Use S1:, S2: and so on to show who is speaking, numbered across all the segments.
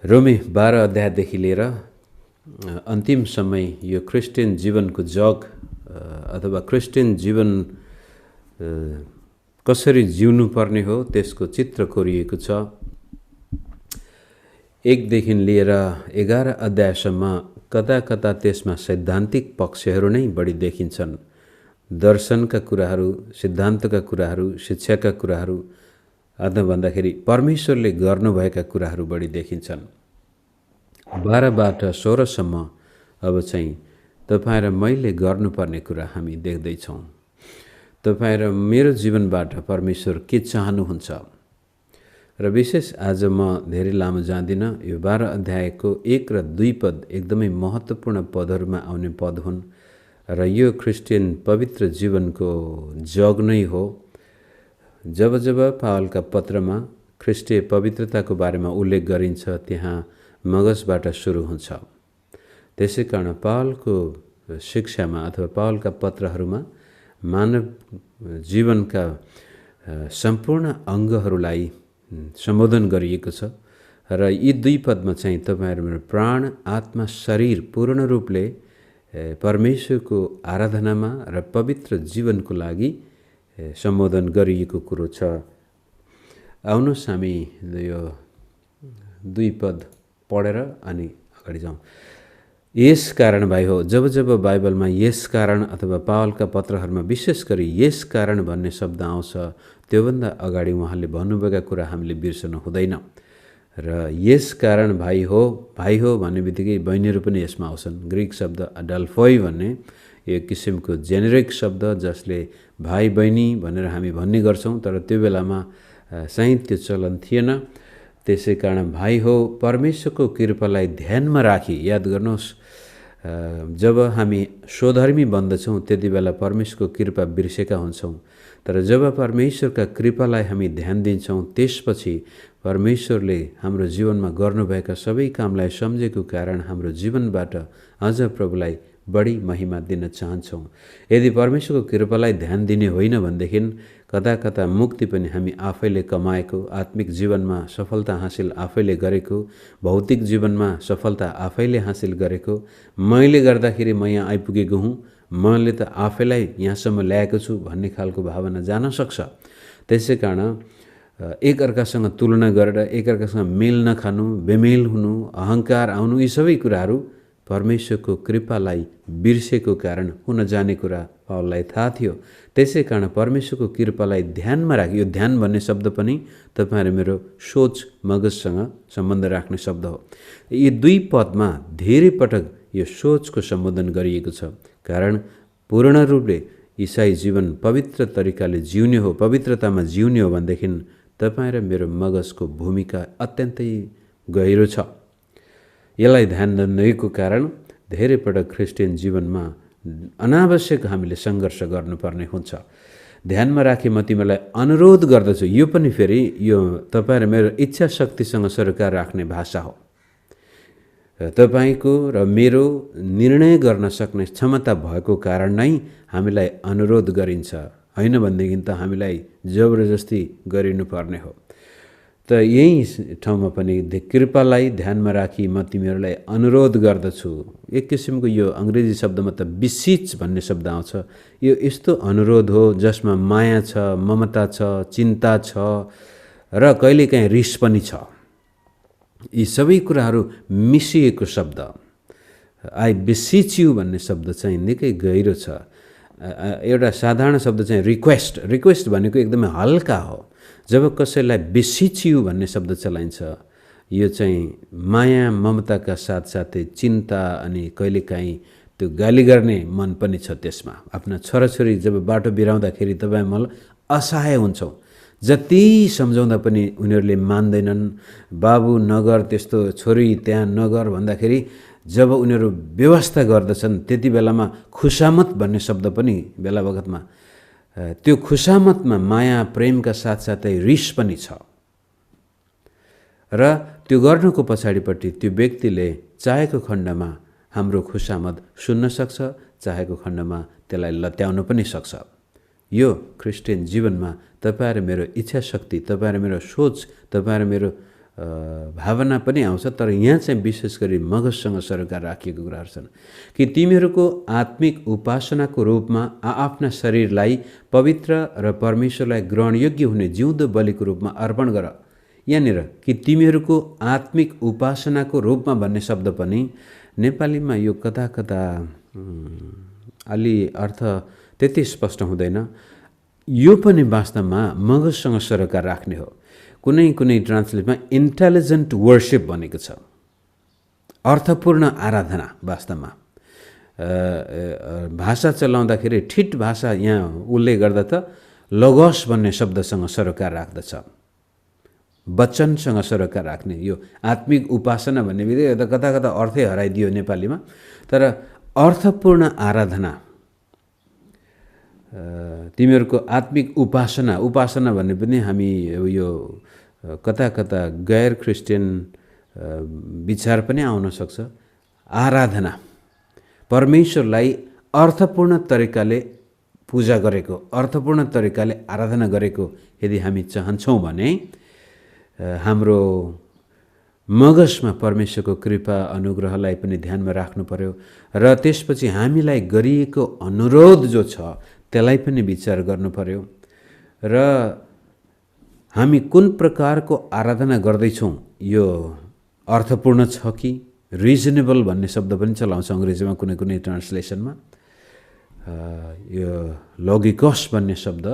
S1: रोमी 12 अध्यायदेखि लिएर अन्तिम समय यो क्रिस्चियन जीवनको जग अथवा क्रिस्चियन जीवन कसरी जिउनु पर्ने हो त्यसको चित्र कोरिएको छ। 1 देखि लिएर 11 अध्यायसम्म कता कता त्यसमा सैद्धान्तिक पक्षहरू नै बढी देखिन्छन्। दर्शनका कुराहरू, सिद्धान्तका कुराहरू, शिक्षाका कुराहरू अथवा भन्दाखेरि परमेश्वरले गर्नुभएका कुराहरू बढी देखिन्छन्। 12बाट 16सम्म अब चाहिँ तपाईँ र मैले गर्नुपर्ने कुरा हामी देख्दैछौँ। तपाईँ र मेरो जीवनबाट परमेश्वर के चाहनुहुन्छ र विशेष आज म धेरै लामो जाँदिनँ। यो 12 अध्यायको 1 र 2 पद एकदमै महत्त्वपूर्ण पदहरूमा आउने पद हुन् र यो क्रिस्चियन पवित्र जीवनको जग नै हो। जब जब पावलका पत्रमा ख्रिस्टीय पवित्रताको बारेमा उल्लेख गरिन्छ त्यहाँ मगजबाट सुरु हुन्छ। त्यसै कारण पावलको शिक्षामा अथवा पावलका पत्रहरूमा मानव जीवनका सम्पूर्ण अङ्गहरूलाई सम्बोधन गरिएको छ र यी 2 पदमा चाहिँ तपाईहरु मेरो प्राण, आत्मा, शरीर पूर्ण रूपले परमेश्वरको आराधनामा र पवित्र जीवनको लागि सम्बोधन गरिएको कुरो छ। आउनुहोस् हामी यो 2 पद पढेर अनि अगाडि जाउँ। यस कारण भाइ हो, जब जब बाइबलमा यस कारण अथवा पावलका पत्रहरूमा विशेष गरी यस कारण भन्ने शब्द आउँछ त्योभन्दा अगाडि उहाँले भन्नुभएका कुरा हामीले बिर्सनु हुँदैन। र यस कारण भाइ हो भन्ने बित्तिकै बहिनीहरू पनि यसमा आउँछन्। ग्रीक शब्द अडल्फोइ भन्ने यो किसिमको जेनेरिक शब्द जसले भाइ बहिनी भनेर हामी भन्ने गर्छौँ, तर त्यो बेलामा चाहिँ त्यो चलन थिएन। त्यसै कारण भाइ हो, परमेश्वरको कृपालाई ध्यानमा राखी, याद गर्नुहोस् जब हामी स्वधर्मी बन्दछौँ त्यति बेला परमेश्वरको कृपा बिर्सेका हुन्छौँ, तर जब परमेश्वरका कृपालाई हामी ध्यान दिन्छौँ त्यसपछि परमेश्वरले हाम्रो जीवनमा गर्नुभएका सबै कामलाई सम्झेको कारण हाम्रो जीवनबाट अझ प्रभुलाई बढी महिमा दिन चाहन्छौँ। यदि परमेश्वरको कृपालाई ध्यान दिने होइन भनेदेखि कता कता मुक्ति पनि हामी आफैले कमाएको, आत्मिक जीवनमा सफलता हासिल आफैले गरेको, भौतिक जीवनमा सफलता आफैले हासिल गरेको, मैले गर्दाखेरि म यहाँ आइपुगेको हुँ, मैले त आफैलाई यहाँसम्म ल्याएको छु भन्ने खालको भावना जान सक्छ। त्यसै कारण एकअर्कासँग तुलना गरेर एकअर्कासँग मेल नखानु, बेमेल हुनु, अहङ्कार आउनु, यी सबै कुराहरू परमेश्वरको कृपालाई बिर्सेको कारण हुन जाने कुरा पावललाई थाहा थियो। त्यसै कारण परमेश्वरको कृपालाई ध्यानमा राखी, यो ध्यान भन्ने शब्द पनि तपाईहरु मेरो सोच मगजसँग सम्बन्ध राख्ने शब्द हो। यी 2 पदमा धेरै पटक यो सोचको सम्बोधन गरिएको छ, कारण पूर्ण रूपले ईसाई जीवन पवित्र तरिकाले जिउने हो, पवित्रतामा जिउने हो भनेदेखि तपाईं र मेरो मगजको भूमिका अत्यन्तै गहिरो छ। यसलाई ध्यान नदिएको कारण धेरै पटक क्रिस्चियन जीवनमा अनावश्यक हामीले सङ्घर्ष गर्नुपर्ने हुन्छ। ध्यानमा राखी म तिमीलाई अनुरोध गर्दछु, यो पनि फेरि यो तपाईं र मेरो इच्छा शक्तिसँग सरकार राख्ने भाषा हो। तपाईको र मेरो निर्णय गर्न सक्ने क्षमता भएको कारण नै हामीलाई अनुरोध गरिन्छ, होइन भनेदेखि त हामीलाई जबरजस्ती गरिनु पर्ने हो। त यही ठाउँमा पनि कृपालाई ध्यानमा राखी म तिमीहरूलाई अनुरोध गर्दछु। एक किसिमको यो अंग्रेजी शब्दमा त बिसिच भन्ने शब्द आउँछ। यो यस्तो अनुरोध हो जसमा माया छ, ममता छ, चिन्ता छ र कहिलेकाहीँ रिस पनि छ। यी सबै कुराहरू मिसिएको शब्द आई बिसिच यु भन्ने शब्द चाहिँ निकै गहिरो छ। एउटा साधारण शब्द चाहिँ रिक्वेस्ट भनेको एकदमै हल्का हो। जब कसैलाई बिसिच यु भन्ने शब्द चलाइन्छ यो चाहिँ माया ममताका साथसाथै चिन्ता अनि कहिलेकाहीँ त्यो गाली गर्ने मन पनि छ त्यसमा। आफ्ना छोराछोरी जब बाटो बिराउँदाखेरि तपाईँ मलाई असहाय हुन्छौँ, जति सम्झाउँदा पनि उनीहरूले मान्दैनन्। बाबु नगर त्यस्तो, छोरी त्यहाँ नगर भन्दाखेरि जब उनीहरू व्यवस्था गर्दछन् त्यति बेलामा खुशामत भन्ने शब्द पनि बेला बखतमा, त्यो खुशामतमा माया प्रेमका साथसाथै रिस पनि छ। र त्यो गर्नुको पछाडिपट्टि त्यो व्यक्तिले चाहेको खण्डमा हाम्रो खुशामत सुन्न सक्छ, चाहेको खण्डमा त्यसलाई लत्याउन पनि सक्छ। यो क्रिस्चियन जीवनमा तपाईं र मेरो इच्छा शक्ति, तपाईं र मेरो सोच, तपाईं र मेरो भावना पनि आउँछ। तर यहाँ चाहिँ विशेष गरी मगजसँग सरोकार राखिएको कुराहरू छन् कि तिमीहरूको आत्मिक उपासनाको रूपमा आफ्ना शरीरलाई पवित्र र परमेश्वरलाई ग्रहणयोग्य हुने जिउँदो बलिको रूपमा अर्पण गर। यहाँनिर कि तिमीहरूको आत्मिक उपासनाको रूपमा भन्ने शब्द पनि नेपालीमा यो कता कता अलि अर्थ त्यति स्पष्ट हुँदैन। यो पनि वास्तवमा मगजसँग सरोकार राख्ने हो। कुनै कुनै ट्रान्सलेटमा इन्टेलिजेन्ट वर्शिप भनेको छ, अर्थपूर्ण आराधना। वास्तवमा भाषा चलाउँदाखेरि ठिट भाषा यहाँ उल्लेख गर्दा त लगोस भन्ने शब्दसँग सरोकार राख्दछ, वचनसँग सरोकार राख्ने। यो आत्मिक उपासना भन्ने बित्तिकै कता कता अर्थै हराइदियो नेपालीमा। तर अर्थपूर्ण आराधना, तिमीहरूको आत्मिक उपासना भन्ने पनि हामी यो कता कता गैर क्रिस्चियन विचार पनि आउन सक्छ। आराधना, परमेश्वरलाई अर्थपूर्ण तरिकाले पूजा गरेको, अर्थपूर्ण तरिकाले आराधना गरेको यदि हामी चाहन्छौँ भने हाम्रो मगजमा परमेश्वरको कृपा अनुग्रहलाई पनि ध्यानमा राख्नु पर्यो र त्यसपछि हामीलाई गरिएको अनुरोध जो छ त्यसलाई पनि विचार गर्नु पर्यो र हामी कुन प्रकारको आराधना गर्दैछौँ यो अर्थपूर्ण छ कि। रिजनेबल भन्ने शब्द पनि चलाउँछ अङ्ग्रेजीमा कुनै कुनै ट्रान्सलेसनमा। यो लगिकस भन्ने शब्द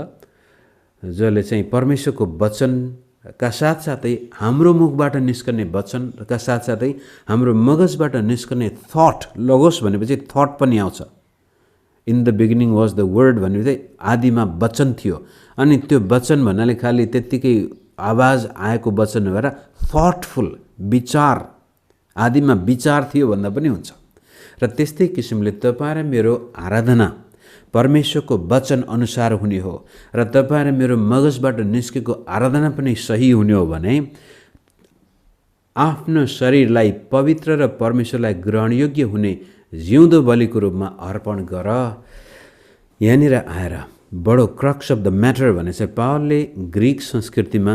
S1: जसले चाहिँ परमेश्वरको वचनका साथसाथै हाम्रो मुखबाट निस्कने वचनका साथसाथै हाम्रो मगजबाट निस्कने थट। लगोस भनेपछि थट पनि आउँछ। In the beginning was the word भनेपछि आदिमा वचन थियो। अनि त्यो वचन भन्नाले खालि त्यत्तिकै आवाज आएको वचन भएर थटफुल विचार, आदिमा विचार थियो भन्दा पनि हुन्छ। र त्यस्तै किसिमले तपाईँ र मेरो आराधना परमेश्वरको वचन अनुसार हुने हो र तपाईँ र मेरो मगजबाट निस्केको आराधना पनि सही हुने हो भने आफ्नो शरीरलाई पवित्र र परमेश्वरलाई ग्रहणयोग्य हुने जिउँदो बलिको रूपमा अर्पण गर। यहाँनिर आएर बडो क्रक्स अफ द म्याटर भने चाहिँ पावलले ग्रिक संस्कृतिमा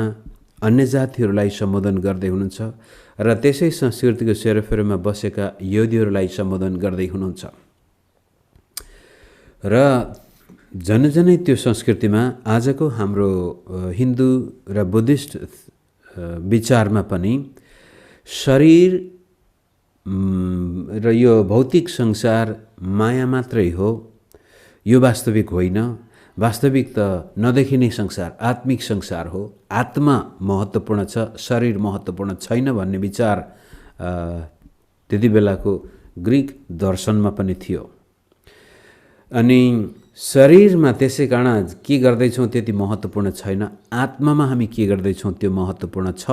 S1: अन्य जातिहरूलाई सम्बोधन गर्दै हुनुहुन्छ र त्यसै संस्कृतिको सेरोफेरोमा बसेका यहुदीहरूलाई सम्बोधन गर्दै हुनुहुन्छ। र जनजनै त्यो संस्कृतिमा आजको हाम्रो हिन्दू र बुद्धिस्ट विचारमा पनि शरीर र यो भौतिक संसार माया मात्रै हो, यो वास्तविक होइन। वास्तविक त नदेखिने संसार आत्मिक संसार हो। आत्मा महत्त्वपूर्ण छ, शरीर महत्त्वपूर्ण छैन भन्ने विचार त्यति बेलाको ग्रिक दर्शनमा पनि थियो। अनि शरीरमा त्यसै कारण के गर्दैछौँ त्यति महत्त्वपूर्ण छैन, आत्मामा हामी के गर्दैछौँ त्यो महत्त्वपूर्ण छ।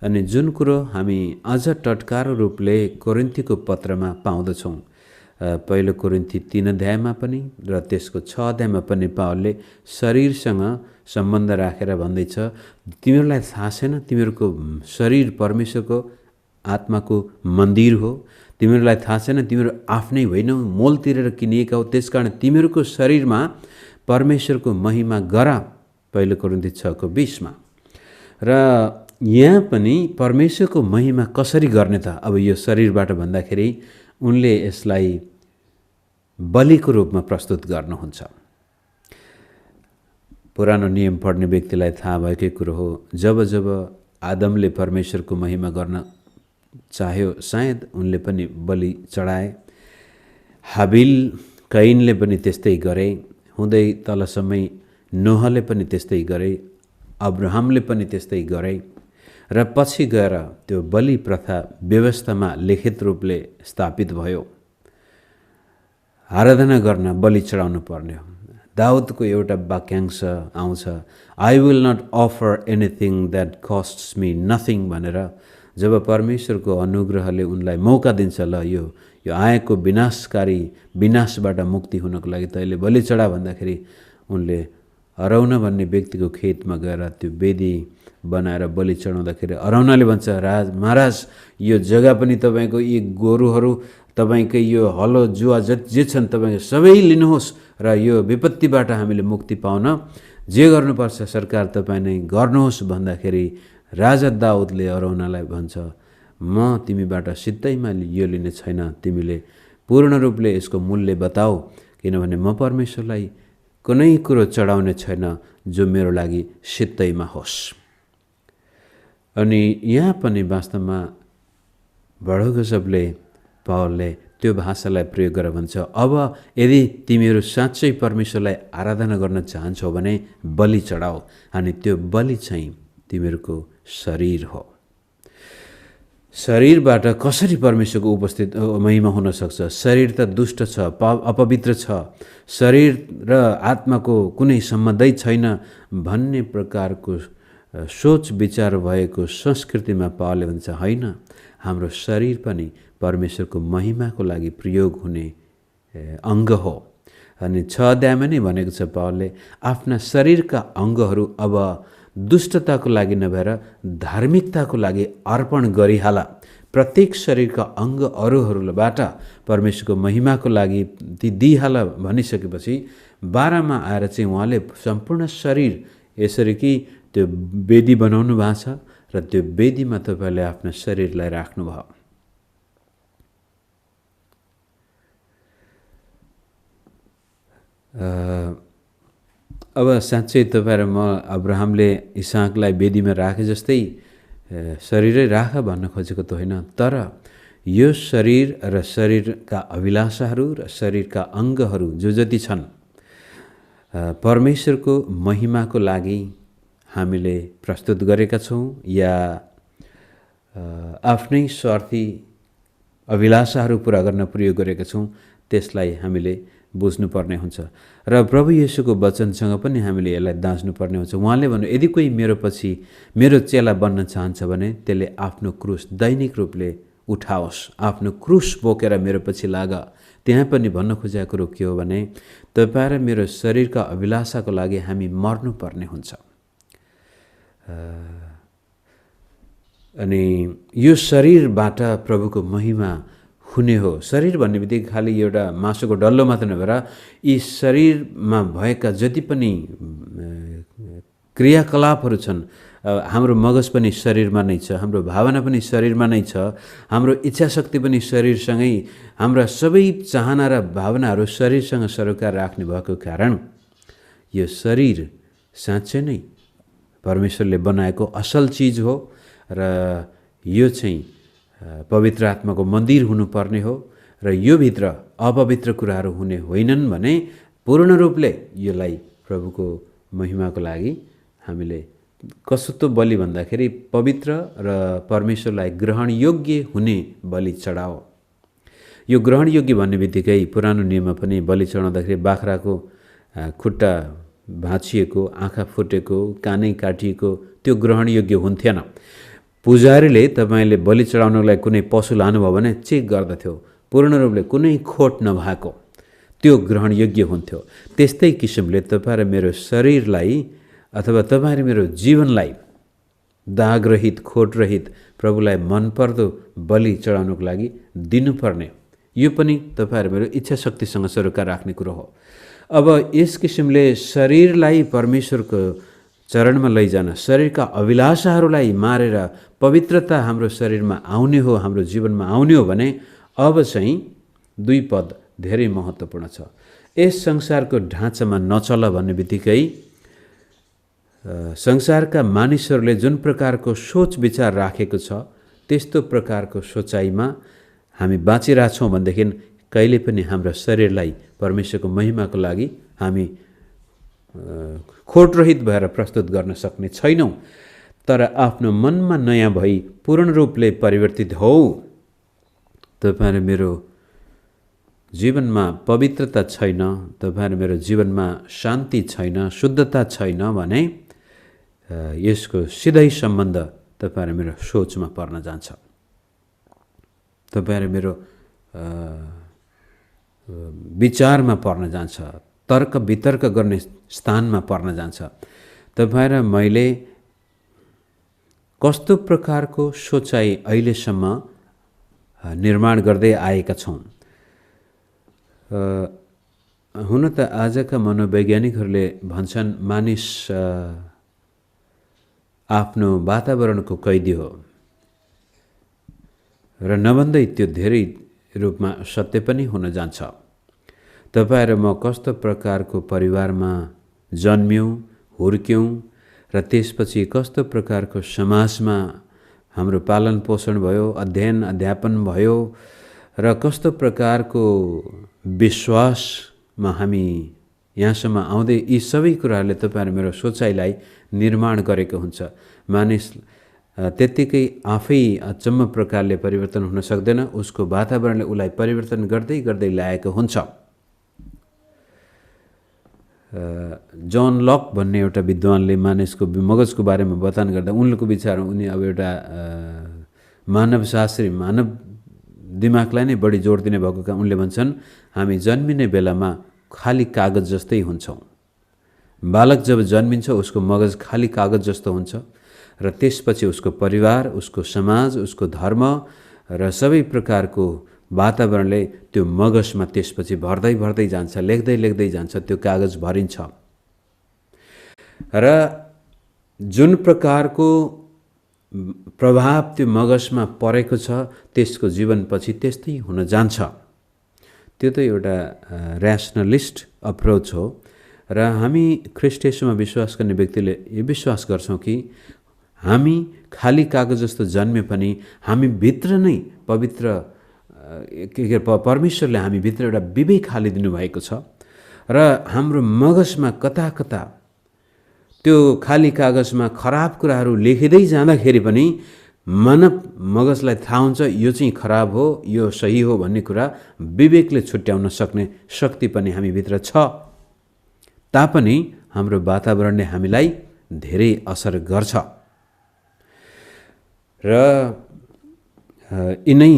S1: अनि जुन कुरो हामी अझ टटकारो रूपले कोरिन्थीको पत्रमा पाउँदछौँ, पहिलो कोरिन्थी 3 अध्यायमा पनि र त्यसको 6 अध्यायमा पनि पावलले शरीरसँग सम्बन्ध राखेर भन्दैछ, तिमीहरूलाई थाहा छैन तिमीहरूको शरीर परमेश्वरको आत्माको मन्दिर हो, तिमीहरूलाई थाहा छैन तिमीहरू आफ्नै होइनौ, मोल तिरेर किनिएका हो, त्यसकारण तिमीहरूको शरीरमा परमेश्वरको महिमा गर। पहिलो कोरिन्थी 6:20 र यहाँ पनि परमेश्वरको महिमा कसरी गर्ने त? अब यो शरीरबाट भन्दाखेरि उनले यसलाई बलिको रूपमा प्रस्तुत गर्नुहुन्छ। पुरानो नियम पढ्ने व्यक्तिलाई थाहा भएकै कुरो हो, जब जब आदमले परमेश्वरको महिमा गर्न चाह्यो सायद उनले पनि बलि चढाए। हाबिल कैनले पनि त्यस्तै गरे, हुँदै तलसम्मै नोहले पनि त्यस्तै गरे, अब्राहमले पनि त्यस्तै गरे र पछि गएर त्यो बलि प्रथा व्यवस्थामा लिखित रूपले स्थापित भयो। आराधना गर्न बलि चढाउनु पर्ने हो। दाउदको एउटा वाक्यांश आउँछ, I will not offer anything that costs me nothing भनेर। जब परमेश्वरको अनुग्रहले उनलाई मौका दिन्छ, ल यो आएको विनाशकारी विनाशबाट मुक्ति हुनको लागि तैँले बलि चढा भन्दाखेरि उनले अरौना भन्ने व्यक्तिको खेतमा गएर त्यो वेदी बनाएर बलि चढाउँदाखेरि अरौनाले भन्छ, महाराज यो जग्गा पनि तपाईँको, यी गोरुहरू तपाईँकै, यो हलो जुवा जे छन् तपाईँको सबै लिनुहोस् र यो विपत्तिबाट हामीले मुक्ति पाउन जे गर्नुपर्छ सरकार तपाईँ नै गर्नुहोस् भन्दाखेरि राजा दाउदले अरौनालाई भन्छ, म तिमीबाट सिधैमा यो लिने छैन, तिमीले पूर्ण रूपले यसको मूल्य बताऊ, किनभने म परमेश्वरलाई कुनै कुरो चढाउने छैन जो मेरो लागि सिधैमा होस्। अनि यहाँ पनि वास्तवमा बडो गजबले पावलले त्यो भाषालाई प्रयोग गरेर भन्छ, अब यदि तिमीहरू साँच्चै परमेश्वरलाई आराधना गर्न चाहन्छौ भने बलि चढाऊ, अनि त्यो बलि चाहिँ तिमीहरूको शरीर हो। शरीरबाट कसरी परमेश्वरको उपस्थित महिमा हुन सक्छ? शरीर त दुष्ट छ, अपवित्र छ, शरीर र आत्माको कुनै सम्बन्धै छैन भन्ने प्रकारको सोच विचार भएको संस्कृतिमा पावलले भन्छ, होइन, हाम्रो शरीर पनि परमेश्वरको महिमाको लागि प्रयोग हुने अङ्ग हो। अनि 6 अध्यायमा नै भनेको छ पावलले, आफ्ना शरीरका अङ्गहरू अब दुष्टताको लागि नभएर धार्मिकताको लागि अर्पण गरिहाल। प्रत्येक शरीरका अङ्ग अरूहरूबाट परमेश्वरको महिमाको लागि ती दिइहाल भनिसकेपछि 12मा आएर चाहिँ उहाँले सम्पूर्ण शरीर यसरी कि त्यो वेदी बनाउनु भएको छ र त्यो वेदीमा तपाईँले आफ्नो शरीरलाई राख्नुभयो। अब साँच्चै तपाईँ र म अब्राहमले इसाकलाई वेदीमा राखे जस्तै शरीरै राख भन्न खोजेको त होइन, तर यो शरीर र शरीरका अभिलाषाहरू र शरीरका अङ्गहरू जो जति छन् परमेश्वरको महिमाको लागि हामीले प्रस्तुत गरेका छौँ या आफ्नै स्वार्थी अभिलाषाहरू पुरा गर्न प्रयोग गरेका छौँ, त्यसलाई हामीले बुझ्नुपर्ने हुन्छ। र प्रभु येशूको वचनसँग पनि हामीले यसलाई दाँच्नुपर्ने हुन्छ। उहाँले भन्नु, यदि कोही मेरो पछि मेरो चेला बन्न चाहन्छ भने त्यसले आफ्नो क्रुस दैनिक रूपले उठाओस्, आफ्नो क्रुस बोकेर मेरो पछि लाग। त्यहाँ पनि भन्न खोजेको कुरो के हो भने तपाईँ र मेरो शरीरका अभिलाषाको लागि हामी मर्नुपर्ने हुन्छ। अनि यो शरीरबाट प्रभुको महिमा हुने हो। शरीर भन्ने बित्तिकै खालि एउटा मासुको डल्लो मात्र नभएर यी शरीरमा भएका जति पनि क्रियाकलापहरू छन्, हाम्रो मगज पनि शरीरमा नै छ, हाम्रो भावना पनि शरीरमा नै छ, हाम्रो इच्छा शक्ति पनि शरीरसँगै, हाम्रा सबै चाहना र भावनाहरू शरीरसँग सरोकार राख्ने भएको कारण यो शरीर साँच्चै नै परमेश्वरले बनाएको असल चिज हो र यो चाहिँ पवित्र आत्माको मन्दिर हुनुपर्ने हो र यो भित्र अपवित्र कुराहरू हुने होइनन् भने पूर्ण रूपले यसलाई प्रभुको महिमाको लागि हामीले कस्तो बलि भन्दाखेरि पवित्र र परमेश्वरलाई ग्रहणयोग्य हुने बलि चढाओ। यो ग्रहणयोग्य भन्ने बित्तिकै पुरानो नियममा पनि बलि चढाउँदाखेरि बाख्राको खुट्टा भाँचिएको, आँखा फुटेको, कानै काटिएको त्यो ग्रहणयोग्य हुन्थेन। पुजारीले तपाईँले बलि चढाउनको लागि कुनै पशु लानुभयो भने चेक गर्दथ्यो, पूर्ण रूपले कुनै खोट नभएको त्यो ग्रहणयोग्य हुन्थ्यो। त्यस्तै किसिमले तपाईँ र मेरो शरीरलाई अथवा तपाईँ र मेरो जीवनलाई दागरहित, खोटरहित, प्रभुलाई मनपर्दो बलि चढाउनको लागि दिनुपर्ने, यो पनि तपाईँ र मेरो इच्छा शक्तिसँग सरोकार राख्ने कुरो हो। अब यस किसिमले शरीरलाई परमेश्वरको चरणमा लैजान, शरीरका अभिलाषाहरूलाई मारेर पवित्रता हाम्रो शरीरमा आउने हो, हाम्रो जीवनमा आउने हो भने अब चाहिँ 2 पद धेरै महत्त्वपूर्ण छ। यस संसारको ढाँचामा नचल भन्ने बित्तिकै संसारका मानिसहरूले जुन प्रकारको सोच विचार राखेको छ त्यस्तो प्रकारको सोचाइमा हामी बाँचिरहेछौँ भनेदेखि कहिले पनि हाम्रो शरीरलाई परमेश्वरको महिमाको लागि हामी खोटरहित भएर प्रस्तुत गर्न सक्ने छैनौँ। तर आफ्नो मनमा नयाँ भई पूर्ण रूपले परिवर्तित हौ। तपाईँ र मेरो जीवनमा पवित्रता छैन, तपाईँ र मेरो जीवनमा शान्ति छैन, शुद्धता छैन भने यसको सिधै सम्बन्ध तपाईँ र मेरो सोचमा पर्न जान्छ। तपाईँ र मेरो विचारमा पर्न जान्छ, तर्क वितर्क गर्ने स्थानमा पर्न जान्छ। तपाईँ र मैले कस्तो प्रकारको सोचाइ अहिलेसम्म निर्माण गर्दै आएका छौँ। हुन त आजका मनोवैज्ञानिकहरूले भन्छन् मानिस आफ्नो वातावरणको कैदी हो र नभन्दै त्यो धेरै रूपमा सत्य पनि हुन जान्छ। तपाईँ र म कस्तो प्रकारको परिवारमा जन्म्यौँ, हुर्क्यौँ र त्यसपछि कस्तो प्रकारको समाजमा हाम्रो पालन पोषण भयो, अध्ययन अध्यापन भयो र कस्तो प्रकारको विश्वासमा हामी यहाँसम्म आउँदै, यी सबै कुराहरूले तपाईँ र मेरो सोचाइलाई निर्माण गरेको हुन्छ। मानिस त्यत्तिकै आफै अचम्म प्रकारले परिवर्तन हुन सक्दैन, उसको वातावरणले उसलाई परिवर्तन गर्दै गर्दै ल्याएको हुन्छ। जन लक भन्ने एउटा विद्वानले मानिसको मगजको बारेमा बतान गर्दा उनको विचारमा उनी अब एउटा मानवशास्त्री, मानव दिमागलाई नै बढी जोड दिने भएको कारण उनले भन्छन्, हामी जन्मिने बेलामा खाली कागज जस्तै हुन्छौँ। बालक जब जन्मिन्छ उसको मगज खाली कागज जस्तो हुन्छ र त्यसपछि उसको परिवार, उसको समाज, उसको धर्म र सबै प्रकारको वातावरणले त्यो मगजमा त्यसपछि भर्दै भर्दै जान्छ, लेख्दै लेख्दै जान्छ, त्यो कागज भरिन्छ र जुन प्रकारको प्रभाव त्यो मगजमा परेको छ त्यसको जीवनपछि त्यस्तै हुन जान्छ। त्यो त एउटा ऱ्यासनलिस्ट अप्रोच हो र हामी ख्रीष्ट येशूमा विश्वास गर्ने व्यक्तिले यो विश्वास गर्छौँ कि हामी खाली कागज जस्तो जन्मे पनि हामी भित्र नै पवित्र परमेश्वरले हामी भित्र एउटा विवेक हालिदिनु भएको छ र हाम्रो मगजमा कता कता त्यो खाली कागजमा खराब कुराहरू लेखिँदै जाँदाखेरि पनि मानव मगजलाई थाहा हुन्छ यो चाहिँ खराब हो, यो सही हो भन्ने कुरा विवेकले छुट्याउन सक्ने शक्ति पनि हामीभित्र छ। तापनि हाम्रो वातावरणले हामीलाई धेरै असर गर्छ र यिनै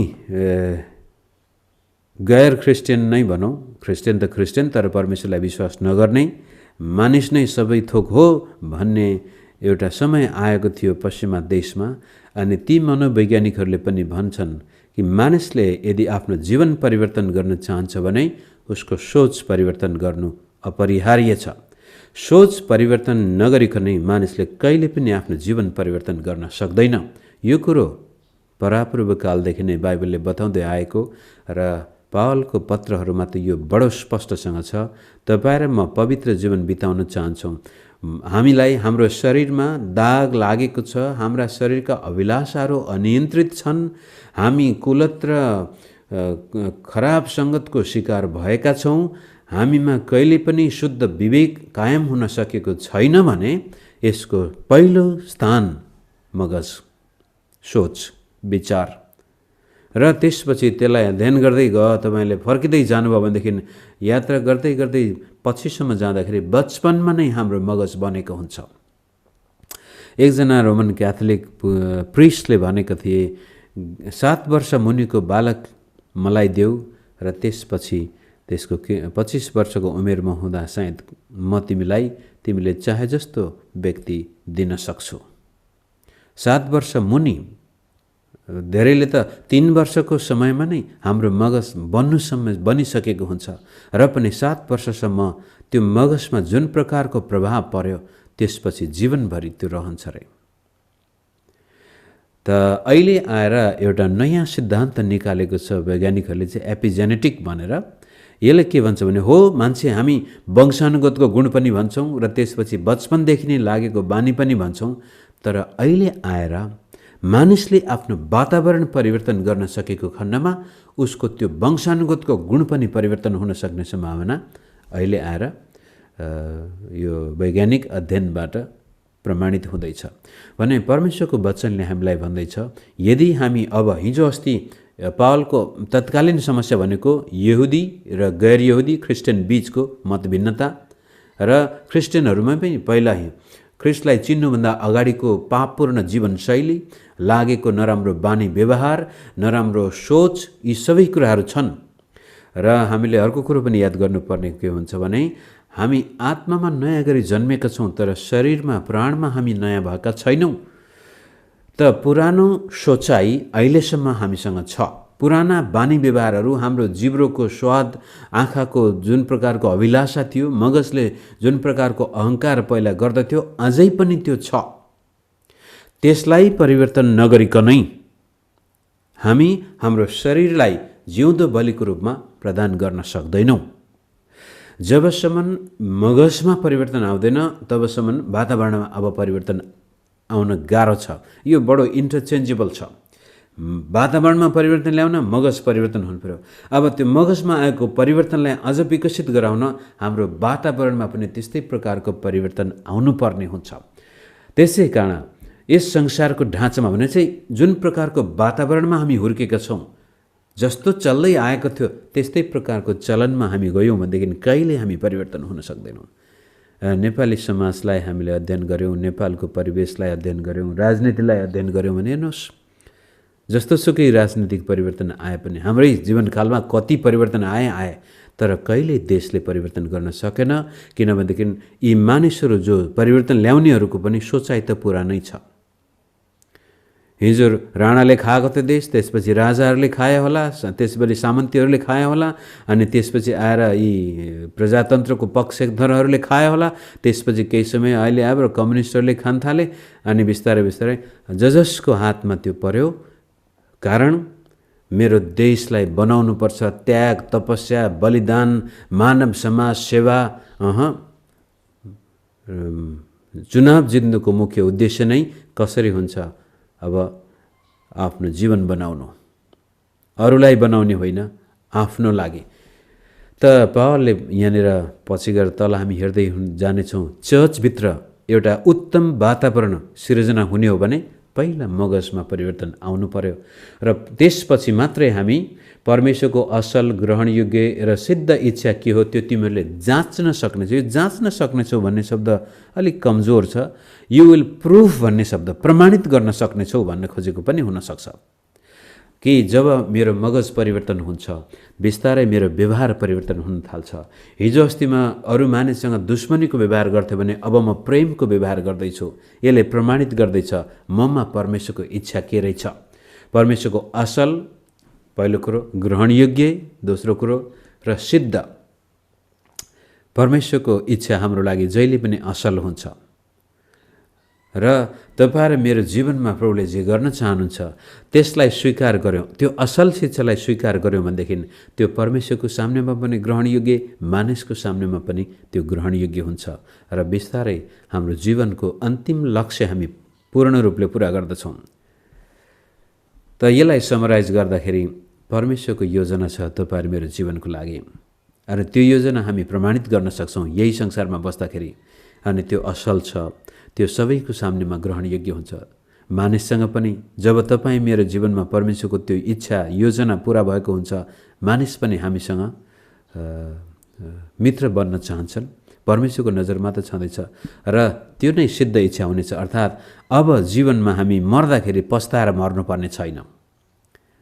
S1: गैर ख्रिस्टियन नै भनौँ, ख्रिस्टियन त ख्रिस्टियन तर परमेश्वरलाई विश्वास नगर्ने मानिस नै सबै थोक हो भन्ने एउटा समय आएको थियो पश्चिमा देशमा। अनि ती मनोवैज्ञानिकहरूले पनि भन्छन् कि मानिसले यदि आफ्नो जीवन परिवर्तन गर्न चाहन्छ भने उसको सोच परिवर्तन गर्नु अपरिहार्य छ। सोच परिवर्तन नगरिकनै मानिसले कहिले पनि आफ्नो जीवन परिवर्तन गर्न सक्दैन। यो कुरो परापूर्व कालदेखि नै बाइबलले बताउँदै आएको र पावलको पत्रहरूमा त यो बडो स्पष्टसँग छ। तपाईँ र म पवित्र जीवन बिताउन चाहन्छौँ। हामीलाई हाम्रो शरीरमा दाग लागेको छ, हाम्रा शरीरका अभिलाषाहरू अनियन्त्रित छन्, हामी कुलत र खराब सङ्गतको शिकार भएका छौँ, हामीमा कहिले पनि शुद्ध विवेक कायम हुन सकेको छैन भने यसको पहिलो स्थान मगज, सोच, विचार र त्यसपछि त्यसलाई अध्ययन गर्दै गयो, तपाईँले फर्किँदै जानुभयो भनेदेखि यात्रा गर्दै गर्दै पछिसम्म जाँदाखेरि बचपनमा नै हाम्रो मगज बनेको हुन्छ। एकजना रोमन क्याथोलिक प्रिस्टले भनेको थिए 7 वर्ष मुनिको बालक मलाई देऊ र त्यसपछि त्यसको 25 वर्षको उमेरमा हुँदा सायद म तिमीले चाहे जस्तो व्यक्ति दिन सक्छु। 7 वर्ष मुनि, धेरैले त 3 वर्षको समयमा नै हाम्रो मगज बनिसकेको हुन्छ र पनि 7 वर्षसम्म त्यो मगजमा जुन प्रकारको प्रभाव पर्यो त्यसपछि जीवनभरि त्यो रहन्छ रे। त अहिले आएर एउटा नयाँ सिद्धान्त निकालेको छ वैज्ञानिकहरूले चाहिँ एपिजेनेटिक भनेर। यसले के भन्छ भने हो मान्छे हामी वंशानुगतको गुण पनि भन्छौँ र त्यसपछि बचपनदेखि नै लागेको बानी पनि भन्छौँ। तर अहिले आएर मानिसले आफ्नो वातावरण परिवर्तन गर्न सकेको खण्डमा उसको त्यो वंशानुगतको गुण पनि परिवर्तन हुन सक्ने सम्भावना अहिले आएर यो वैज्ञानिक अध्ययनबाट प्रमाणित हुँदैछ। भने परमेश्वरको वचनले हामीलाई भन्दैछ यदि हामी अब हिजो अस्ति पावलको तत्कालीन समस्या भनेको यहुदी र गैर यहुदी क्रिस्चियन बीचको मतभिन्नता र क्रिस्चियनहरूमा पनि पहिला ख्रिस्टलाई चिन्नुभन्दा अगाडिको पापपूर्ण जीवनशैली, लागेको नराम्रो बानी व्यवहार, नराम्रो सोच, यी सबै कुराहरू छन्। र हामीले अर्को कुरो पनि याद गर्नुपर्ने के हुन्छ भने हामी आत्मामा नयाँ गरी जन्मेका छौँ तर शरीरमा प्राणमा हामी नयाँ भएका छैनौँ। त पुरानो सोचाइ अहिलेसम्म हामीसँग छ। पुराना बानी व्यवहारहरू, हाम्रो जिब्रोको स्वाद, आँखाको जुन प्रकारको अभिलाषा थियो, मगजले जुन प्रकारको अहङ्कार पहिला गर्दथ्यो अझै पनि त्यो छ। त्यसलाई परिवर्तन नगरिकनै हामी हाम्रो शरीरलाई जिउँदो बलिको रूपमा प्रदान गर्न सक्दैनौँ। जबसम्म मगजमा परिवर्तन आउँदैन तबसम्म वातावरणमा अब परिवर्तन आउन गाह्रो छ। यो बडो इन्टरचेन्जेबल छ। वातावरणमा परिवर्तन ल्याउन मगज परिवर्तन हुनु पर्यो। अब त्यो मगजमा आएको परिवर्तनलाई अझ विकसित गराउन हाम्रो वातावरणमा पनि त्यस्तै प्रकारको परिवर्तन आउनुपर्ने हुन्छ। त्यसै कारण यस संसारको ढाँचामा भने चाहिँ जुन प्रकारको वातावरणमा हामी हुर्केका छौँ, जस्तो चल्दै आएको थियो त्यस्तै प्रकारको चलनमा हामी गयौँ भनेदेखि कहिले हामी परिवर्तन हुन सक्दैनौँ। नेपाली समाजलाई हामीले अध्ययन गऱ्यौँ, नेपालको परिवेशलाई अध्ययन गऱ्यौँ, राजनीतिलाई अध्ययन गऱ्यौँ भने हेर्नुहोस्, जस्तोसुकै राजनीतिक परिवर्तन आए पनि हाम्रै जीवनकालमा कति परिवर्तन आए, तर कहिल्यै देशले परिवर्तन गर्न सकेन। किनभनेदेखि यी मानिसहरू जो परिवर्तन ल्याउनेहरूको पनि सोचाइ त पुरानै छ। हिजो राणाले खाएको थियो देश, त्यसपछि राजाहरूले खाए होला, त्यसपछि सामन्तीहरूले खाए होला, अनि त्यसपछि आएर यी प्रजातन्त्रको पक्षधरहरूले खाए होला, त्यसपछि केही समय अहिले आएर कम्युनिस्टहरूले खान थाले, अनि बिस्तारै बिस्तारै जसको हातमा त्यो पर्यो, कारण मेरो देशलाई बनाउनुपर्छ, त्याग, तपस्या, बलिदान, मानव समाज सेवा, चुनाव जित्नुको मुख्य उद्देश्य नै कसरी हुन्छ? अब आफ्नो जीवन बनाउनु, अरूलाई बनाउने होइन, आफ्नो लागि। त पावलले यहाँनिर पछि गएर तल हामी हेर्दै जानेछौँ, चर्चभित्र एउटा उत्तम वातावरण सिर्जना हुने हो भने पहिला मगजमा परिवर्तन आउनु पर्यो र त्यसपछि मात्रै हामी परमेश्वरको असल, ग्रहणयोग्य र सिद्ध इच्छा के हो त्यो तिमीहरूले जाँच्न सक्नेछौ। यो जाँच्न सक्नेछौ भन्ने शब्द अलिक कमजोर छ। यु विल प्रुफ भन्ने शब्द प्रमाणित गर्न सक्नेछौ भन्न खोजेको पनि हुनसक्छ। कि जब मेरो मगज परिवर्तन हुन्छ, बिस्तारै मेरो व्यवहार परिवर्तन हुन थाल्छ। हिजो अस्तिमा अरू मानिससँग दुश्मनीको व्यवहार गर्थ्यो भने अब म प्रेमको व्यवहार गर्दैछु। यसले प्रमाणित गर्दैछ ममा परमेश्वरको इच्छा के रहेछ। परमेश्वरको असल पहिलो कुरो, ग्रहणयोग्य दोस्रो कुरो, र सिद्ध। परमेश्वरको इच्छा हाम्रो लागि जहिले पनि असल हुन्छ। र तपाईँ र मेरो जीवनमा प्रभुले जे गर्न चाहनुहुन्छ त्यसलाई स्वीकार गऱ्यौँ, त्यो असल शिक्षालाई स्वीकार गऱ्यौँ भनेदेखि त्यो परमेश्वरको सामनेमा पनि ग्रहणयोग्य, मानिसको सामनेमा पनि त्यो ग्रहणयोग्य हुन्छ र बिस्तारै हाम्रो जीवनको अन्तिम लक्ष्य हामी पूर्ण रूपले पुरा गर्दछौँ। त यसलाई समराइज गर्दाखेरि परमेश्वरको योजना छ तपाईँ र मेरो जीवनको लागि, र त्यो योजना हामी प्रमाणित गर्न सक्छौँ यही संसारमा बस्दाखेरि। अनि त्यो असल छ, त्यो सबैको सामनेमा ग्रहणयोग्य हुन्छ। मानिससँग पनि जब तपाईँ मेरो जीवनमा परमेश्वरको त्यो इच्छा योजना पुरा भएको हुन्छ, मानिस पनि हामीसँग मित्र बन्न चाहन्छन्। परमेश्वरको नजरमा त छँदैछ र त्यो नै सिद्ध इच्छा हुनेछ। अर्थात् अब जीवनमा हामी मर्दाखेरि पस्ताएर मर्नुपर्ने छैन।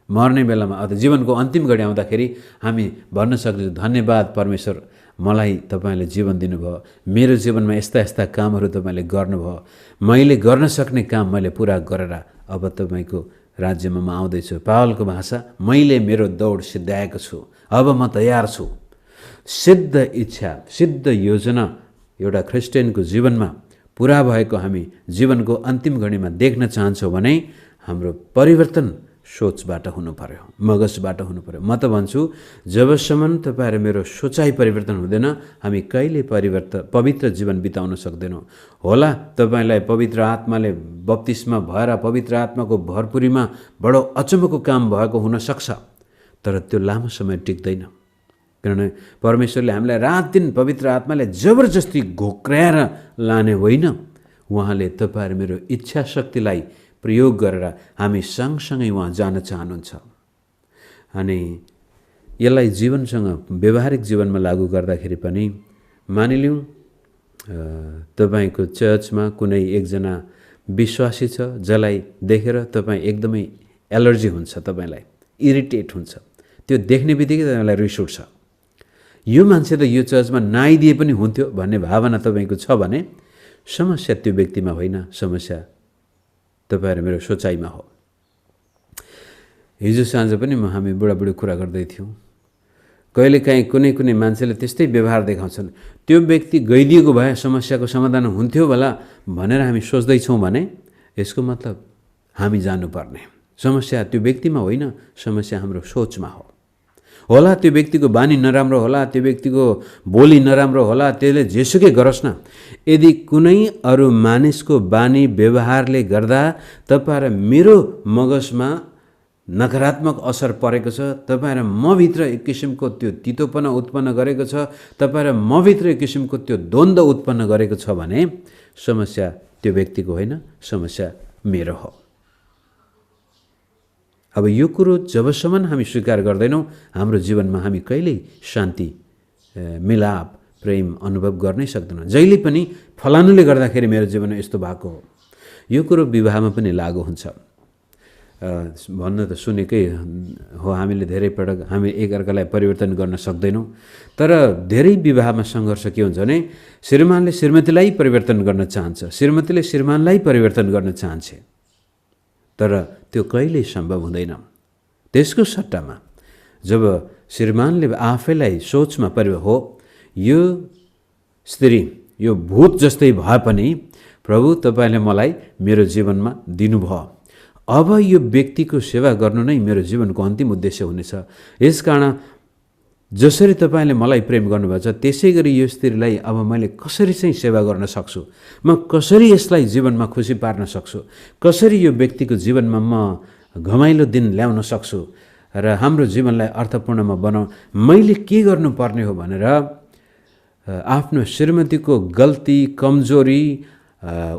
S1: मर्ने बेलामा अथवा जीवनको अन्तिम घडी आउँदाखेरि हामी भन्न सक्छौँ, धन्यवाद परमेश्वर, मलाई तपाईँले जीवन दिनुभयो, मेरो जीवनमा यस्ता यस्ता कामहरू तपाईँले गर्नुभयो, मैले गर्न सक्ने काम मैले पुरा गरेर अब तपाईँको राज्यमा म आउँदैछु। पावलको भाषा, मैले मेरो दौड सिद्ध्याएको छु, अब म तयार छु। सिद्ध इच्छा, सिद्ध योजना एउटा क्रिस्चियनको जीवनमा पुरा भएको हामी जीवनको अन्तिम घडीमा देख्न चाहन्छौँ भने हाम्रो परिवर्तन सोचबाट हुनु पर्यो, मगजबाट हुनु पर्यो। म त भन्छु जबसम्म तपाईँ र मेरो सोचाइ परिवर्तन हुँदैन हामी कहिले पवित्र जीवन बिताउन सक्दैनौँ। होला तपाईँलाई पवित्र आत्माले बप्तिस्मा भएर पवित्र आत्माको भरपुरीमा बडो अचम्मको काम भएको हुनसक्छ, तर त्यो लामो समय टिक्दैन। किनभने परमेश्वरले हामीलाई रात दिन पवित्र आत्माले जबरजस्ती घोक्राएर लाने होइन, उहाँले तपाईँ र मेरो इच्छा शक्तिलाई प्रयोग गरेर हामी सँगसँगै उहाँ जान चाहनुहुन्छ। अनि यसलाई जीवनसँग व्यवहारिक जीवनमा लागू गर्दाखेरि पनि मानिलिउँ तपाईँको चर्चमा कुनै एकजना विश्वासी छ जसलाई देखेर तपाईँ एकदमै एलर्जी हुन्छ, तपाईँलाई इरिटेट हुन्छ, त्यो देख्ने बित्तिकै तपाईँलाई रिस उठ्छ। यो मान्छे त यो चर्चमा नआइदिए पनि हुन्थ्यो भन्ने भावना तपाईँको छ भने समस्या त्यो व्यक्तिमा होइन, समस्या तपाईँ र मेरो सोचाइमा हो। हिजो साँझ पनि हामी बुढाबुढी कुरा गर्दै थियौँ। कहिलेकाहीँ कुनै मान्छेले त्यस्तै व्यवहार देखाउँछन्, त्यो व्यक्ति गइदिएको भए समस्याको समाधान हुन्थ्यो होला भनेर हामी सोच्दैछौँ भने यसको मतलब हामी जानुपर्ने समस्या त्यो व्यक्तिमा होइन, समस्या हाम्रो सोचमा हो। होला त्यो व्यक्तिको बानी नराम्रो होला, त्यो व्यक्तिको बोली नराम्रो होला, त्यसले जेसुकै गरोस् न, यदि कुनै अरू मानिसको बानी व्यवहारले गर्दा तपाईँ र मेरो मगजमा नकारात्मक असर परेको छ, तपाईँ र मभित्र एक किसिमको त्यो तितोपना उत्पन्न गरेको छ, तपाईँ र मभित्र एक किसिमको त्यो द्वन्द्व उत्पन्न गरेको छ भने समस्या त्यो व्यक्तिको होइन, समस्या मेरो हो। अब यो कुरो जबसम्म हामी स्वीकार गर्दैनौँ हाम्रो जीवनमा हामी कहिल्यै शान्ति, मिलाप, प्रेम अनुभव गर्नै सक्दैनौँ। जहिले पनि फलानुले गर्दाखेरि मेरो जीवनमा यस्तो भएको हो, यो कुरो विवाहमा पनि लागू हुन्छ। भन्न त सुनेकै हो, हामीले धेरै पटक हामी एकअर्कालाई परिवर्तन गर्न सक्दैनौँ। तर धेरै विवाहमा सङ्घर्ष के हुन्छ भने श्रीमानले श्रीमतीलाई परिवर्तन गर्न चाहन्छ, श्रीमतीले श्रीमानलाई परिवर्तन गर्न चाहन्छ, तर त्यो कहिल्यै सम्भव हुँदैन। त्यसको सट्टामा जब श्रीमानले आफैलाई सोचमा हो यो स्त्री यो भूत जस्तै भए पनि प्रभु तपाईँले मलाई मेरो जीवनमा दिनुभयो, अब यो व्यक्तिको सेवा गर्नु नै मेरो जीवनको अन्तिम उद्देश्य हुनेछ, यसकारण जसरी तपाईँले मलाई प्रेम गर्नुभएको छ त्यसै गरी यो स्त्रीलाई अब मैले कसरी चाहिँ सेवा गर्न सक्छु, म कसरी यसलाई जीवनमा खुसी पार्न सक्छु, कसरी यो व्यक्तिको जीवनमा म घमाइलो दिन ल्याउन सक्छु र हाम्रो जीवनलाई अर्थपूर्णमा बनाऊ, मैले के गर्नुपर्ने हो भनेर आफ्नो श्रीमतीको गल्ती कमजोरी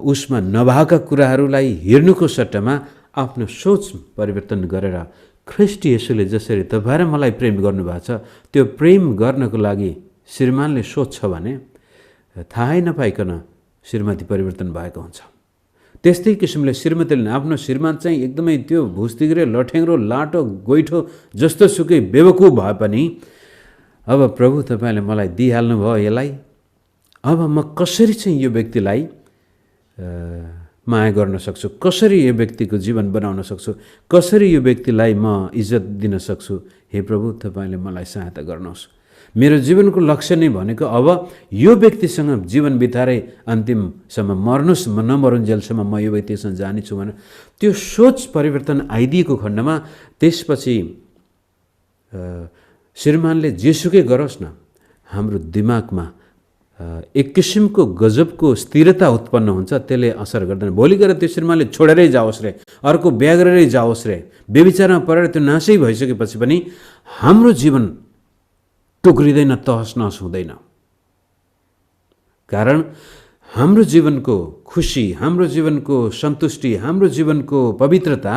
S1: उसमा नभएका कुराहरूलाई हेर्नुको सट्टामा आफ्नो सोच परिवर्तन गरेर ख्रीष्ट येशूले जसरी तपाईँ र मलाई प्रेम गर्नुभएको छ त्यो प्रेम गर्नको लागि श्रीमानले सोच्छ भने थाहै नपाइकन श्रीमती परिवर्तन भएको हुन्छ। त्यस्तै किसिमले श्रीमतीले आफ्नो श्रीमान चाहिँ एकदमै त्यो भुस्तिग्रे लठेङ्ग्रो लाटो गोइठो जस्तो सुकै बेवकुफ भए पनि अब प्रभु तपाईँले मलाई दिइहाल्नु भयो यसलाई, अब म कसरी चाहिँ यो व्यक्तिलाई माया गर्न सक्छु, कसरी यो व्यक्तिको जीवन बनाउन सक्छु, कसरी यो व्यक्तिलाई म इज्जत दिन सक्छु, हे प्रभु तपाईँले मलाई सहायता गर्नुहोस्। मेरो जीवनको लक्ष्य नै भनेको अब यो व्यक्तिसँग जीवन बिताएरै अन्तिमसम्म मर्नुस् नमरुन्जेलसम्म म यो व्यक्तिसँग जानेछु भने त्यो सोच परिवर्तन आइदिएको खण्डमा त्यसपछि श्रीमानले जेसुकै गरोस् न, हाम्रो दिमागमा एक किसिमको गजबको स्थिरता उत्पन्न हुन्छ, त्यसले असर गर्दैन। भोलि गएर त्यो श्रीमानले छोडेरै जाओस् रे, अर्को बिहा गरेरै जाओस् रे, बेविचारमा परेर त्यो नासै भइसकेपछि पनि हाम्रो जीवन टुक्रिँदैन, तहस नहस हुँदैन। कारण हाम्रो जीवनको खुसी, हाम्रो जीवनको सन्तुष्टि, हाम्रो जीवनको पवित्रता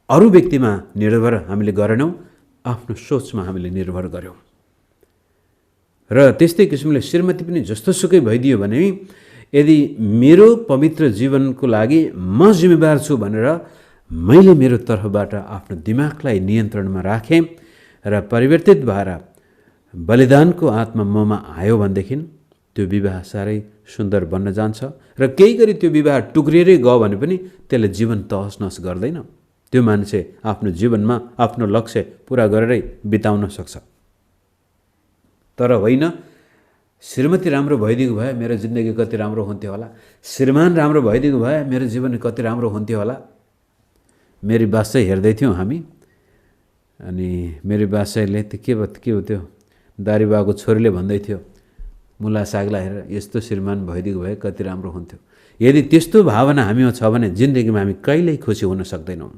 S1: अरू व्यक्तिमा निर्भर हामीले गरेनौँ, आफ्नो सोचमा हामीले निर्भर गर्यौँ। र त्यस्तै किसिमले श्रीमती पनि जस्तो सुकै भइदियो भने यदि मेरो पवित्र जीवनको लागि म जिम्मेवार छु भनेर मैले मेरो तर्फबाट आफ्नो दिमागलाई नियन्त्रणमा राखेँ र परिवर्तित भएर बलिदानको आत्मा ममा आयो भनेदेखि त्यो विवाह साह्रै सुन्दर बन्न जान्छ र केही गरी त्यो विवाह टुक्रिएरै गयो भने पनि त्यसले जीवन तहस नहस गर्दैन। त्यो मान्छे आफ्नो जीवनमा आफ्नो लक्ष्य पुरा गरेरै बिताउन सक्छ। तर होइन श्रीमती राम्रो भइदिएको भए मेरो जिन्दगी कति राम्रो हुन्थ्यो होला, श्रीमान राम्रो भइदिएको भए मेरो जीवन कति राम्रो हुन्थ्यो होला। मेरी बासै हेर्दै थियौँ हामी, अनि मेरी बासैले त के हो त्यो दारी बाबुको छोरीले भन्दै थियो मुला सागलाई हेरेर यस्तो श्रीमान भइदिएको भए कति राम्रो हुन्थ्यो। यदि त्यस्तो भावना हामीमा छ भने जिन्दगीमा हामी कहिल्यै खुसी हुन सक्दैनौँ,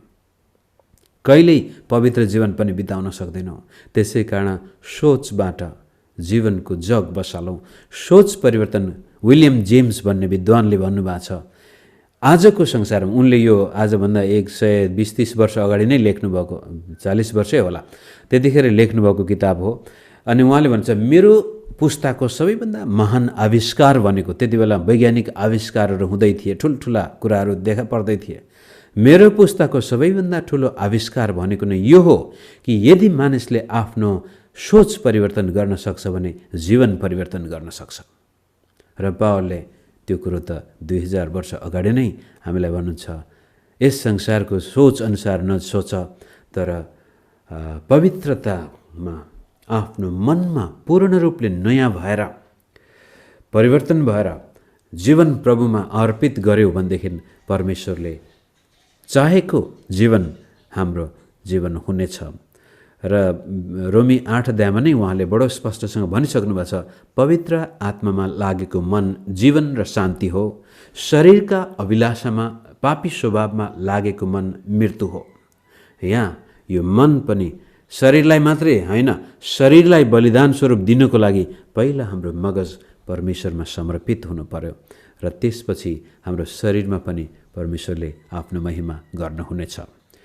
S1: कहिल्यै पवित्र जीवन पनि बिताउन सक्दैनौँ। त्यसै कारण सोचबाट जीवनको जग बसालौँ। सोच परिवर्तन विलियम जेम्स भन्ने विद्वानले भन्नुभएको छ आजको संसारमा, उनले यो आजभन्दा 120-30 वर्ष अगाडि नै लेख्नुभएको, 40 वर्षै होला त्यतिखेर लेख्नुभएको किताब हो। अनि उहाँले भन्छ मेरो पुस्ताको सबैभन्दा महान आविष्कार भनेको, त्यति बेला वैज्ञानिक आविष्कारहरू हुँदै थिए, ठुल्ठुला कुराहरू देखा पर्दै थिए, मेरो पुस्ताको सबैभन्दा ठुलो आविष्कार भनेको नै यो हो कि यदि मानिसले आफ्नो सोच परिवर्तन गर्न सक्छ भने जीवन परिवर्तन गर्न सक्छ। र पावलले त्यो कुरो त 2000 वर्ष अगाडि नै हामीलाई भन्नुहुन्छ, यस संसारको सोच अनुसार नसोच, तर पवित्रतामा आफ्नो मनमा पूर्ण रूपले नयाँ भएर परिवर्तन भएर जीवन प्रभुमा अर्पित गर्यो भनेदेखि परमेश्वरले चाहेको जीवन हाम्रो जीवन हुनेछ। र रोमी 8 अध्यायमा नै उहाँले बडो स्पष्टसँग भनिसक्नु भएको छ, पवित्र आत्मामा लागेको मन जीवन र शान्ति हो, शरीरका अभिलाषामा पापी स्वभावमा लागेको मन मृत्यु हो। यहाँ यो मन पनि शरीरलाई मात्रै होइन, शरीरलाई बलिदान स्वरूप दिनको लागि पहिला हाम्रो मगज परमेश्वरमा समर्पित हुनु पर्यो र त्यसपछि हाम्रो शरीरमा पनि परमेश्वरले आफ्नो महिमा गर्नुहुनेछ।